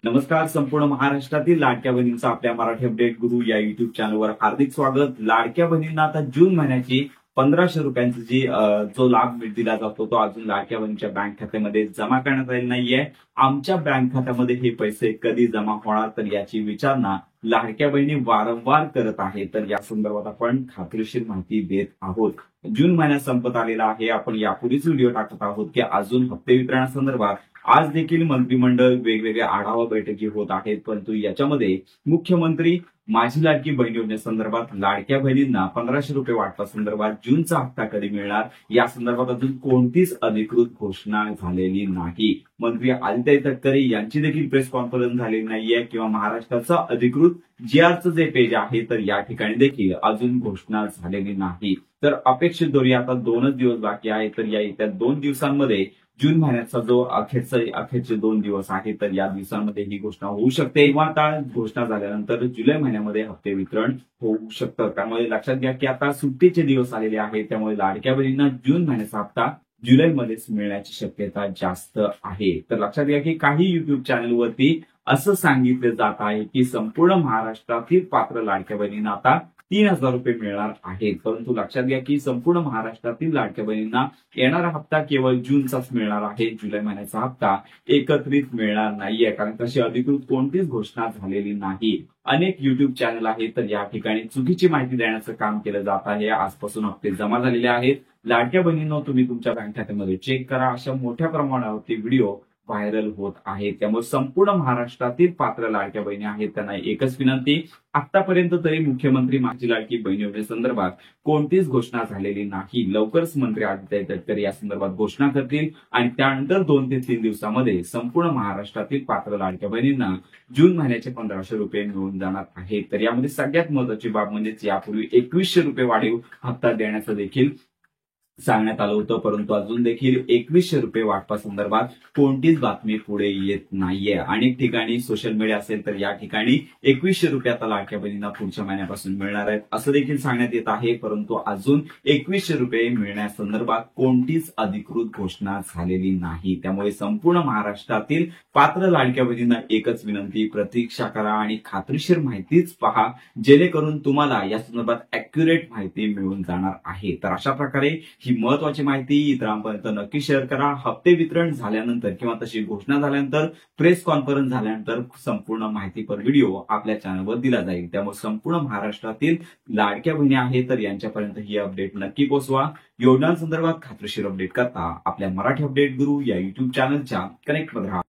नमस्कार. संपूर्ण महाराष्ट्रातील लाडक्या बहिणींचा आपल्या मराठी अपडेट गुरु या युट्यूब चॅनलवर हार्दिक स्वागत. लाडक्या बहिणींना आता जून महिन्याची 1500 रुपयांचा जो लाभ दिला जातो तो अजून लाडक्या बहिणीच्या बँक खात्यामध्ये जमा करण्यात आलेला नाहीये. आमच्या बँक खात्यामध्ये हे पैसे कधी जमा होणार तर याची विचारणा लाडक्या बहिणी वारंवार करत आहेत. तर या संदर्भात आपण खात्रीशीर माहिती देत आहोत. जून महिना संपत आलेला आहे. आपण यापूर्वीच व्हिडिओ टाकत आहोत की अजून हप्ते वितरणासंदर्भात आज देखील मंत्रिमंडळ वेगवेगळ्या आढावा बैठकी होत आहेत. परंतु याच्यामध्ये मुख्यमंत्री माझी लाडकी बहीण योजनेसंदर्भात लाडक्या बहिणींना 1500 रुपये वाटपासंदर्भात जूनचा हप्ता कधी मिळणार या संदर्भात अजून कोणतीच अधिकृत घोषणा झालेली नाही. मंत्री आदित्य तटकरे यांची देखील प्रेस कॉन्फरन्स झालेली नाहीये किंवा महाराष्ट्राचं अधिकृत जीआरचं जे पेज आहे तर या ठिकाणी देखील अजून घोषणा झालेली नाही. तर अपेक्षित दोरी आता 2च दिवस बाकी आहे. तर या येत्या 2 दिवसांमध्ये जून महिन्याचा जो अखेरचे 2 दिवस आहे तर या दिवसांमध्ये ही घोषणा होऊ शकते किंवा आता घोषणा झाल्यानंतर जुलै महिन्यामध्ये हप्ते वितरण होऊ शकतं. त्यामुळे लक्षात घ्या की आता सुट्टीचे दिवस आलेले आहेत. त्यामुळे लाडक्या बहिणींना जून महिन्याचा हप्ता जुलैमध्येच मिळण्याची शक्यता जास्त आहे. तर लक्षात घ्या की काही युट्यूब चॅनलवरती असं सांगितलं जात आहे की संपूर्ण महाराष्ट्रातील पात्र लाडक्या बहिणींना आता 3000 रुपये मिळणार आहेत. परंतु लक्षात घ्या की संपूर्ण महाराष्ट्रातील लाडक्या बहिणींना येणारा हप्ता केवळ जूनचाच मिळणार आहे. जुलै महिन्याचा हप्ता एकत्रित मिळणार नाहीये, कारण तशी अधिकृत कोणतीच घोषणा झालेली नाही. अनेक युट्यूब चॅनल आहेत तर या ठिकाणी चुकीची माहिती देण्याचं काम केलं जात आहे. आजपासून हप्ते जमा झालेले आहेत. लाडक्या बहिणींनो, तुम्ही तुमच्या बँक खात्यामध्ये चेक करा. अशा मोठ्या प्रमाणावरती व्हिडिओ व्हायरल होत आहे. त्यामुळे संपूर्ण महाराष्ट्रातील पात्र लाडक्या बहिणी आहेत त्यांना एकच विनंती, आतापर्यंत तरी मुख्यमंत्री माझी लाडकी बहीण योजनेसंदर्भात कोणतीच घोषणा झालेली नाही. लवकरच मंत्री आदित्य तटकरे या संदर्भात घोषणा करतील आणि त्यानंतर 2 ते 3 दिवसामध्ये संपूर्ण महाराष्ट्रातील पात्र लाडक्या बहिणींना जून महिन्याचे 1500 रुपये मिळून जाणार आहेत. तर यामध्ये सगळ्यात महत्वाची बाब म्हणजे यापूर्वी 2100 रुपये वाढीव हप्ता देण्याचं देखील सांगण्यात आलं होतं. परंतु अजून देखील 2100 रुपये वाटपासंदर्भात कोणतीच बातमी पुढे येत नाहीये. अनेक ठिकाणी सोशल मीडिया असेल तर या ठिकाणी 2100 रुपये आता लाडक्या बहिणींना पुढच्या महिन्यापासून मिळणार आहेत असं देखील सांगण्यात येत आहे. परंतु अजून 2100 रुपये मिळण्यासंदर्भात कोणतीच अधिकृत घोषणा झालेली नाही. त्यामुळे संपूर्ण महाराष्ट्रातील पात्र लाडक्या बहिणींना एकच विनंती, प्रतीक्षा करा आणि खात्रीशीर माहितीच पहा, जेणेकरून तुम्हाला या संदर्भात अॅक्युरेट माहिती मिळून जाणार आहे. तर अशा प्रकारे ही महत्वाची माहिती इतरांपर्यंत नक्की शेअर करा. हप्ते वितरण झाल्यानंतर किंवा तशी घोषणा झाल्यानंतर, प्रेस कॉन्फरन्स झाल्यानंतर संपूर्ण माहितीपर व्हिडिओ आपल्या चॅनलवर दिला जाईल. त्यामुळे संपूर्ण महाराष्ट्रातील लाडक्या बहिणी आहेत तर यांच्यापर्यंत ही अपडेट नक्की पोहोचवा. योजनांसंदर्भात खात्रीशीर अपडेट करता आपल्या मराठी अपडेट गुरु या युट्यूब चॅनलच्या कनेक्टमध्ये राहा.